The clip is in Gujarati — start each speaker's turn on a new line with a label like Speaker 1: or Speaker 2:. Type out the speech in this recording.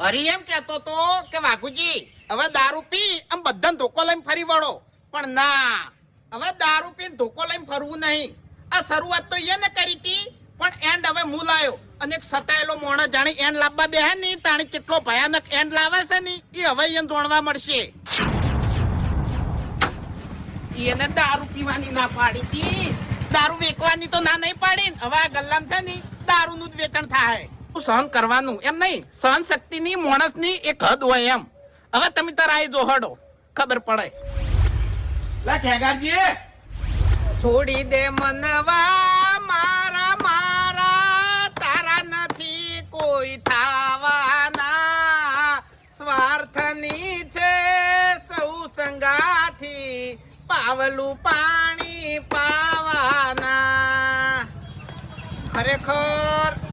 Speaker 1: અરે એમ કહેતો તો કે વાઘુજી હવે દારૂ પી આમ બધા ધોકો લઈને ફરી વળો, પણ ના, હવે દારૂ પીને ધોકો લઈને ફરવું નહીં. આ શરૂઆત તો એને કરી હતી, પણ એન્ડ હવે હું લાયો. અને એક સતાયેલો મોણસ જાણે એન્ડ લાવવા બેહે ને તાણી કેટલો ભયાનક એન્ડ લાવે છે ને એ હવે એને જોણવા મળશે. એને દારૂ પીવાની ના પાડી હતી, દારૂ વેચવાની તો ના નહીં પાડી. હવે આ ગલ્લામ છે ને દારૂનું જ વેચાણ થાય. સહન કરવાનું એમ નહીં, સહન શક્તિની માણસની એક હદ હોય એમ. હવે તમે તાર આઈ જો હડો, ખબર પડે.
Speaker 2: લા ખેગારજી
Speaker 1: છોડી દે મનવા મારા મારા, તારા નથી કોઈ થાવાના. સ્વાર્થની છે સૌ સંગાથી, પાવલું પાણી પાવાના. ખરેખર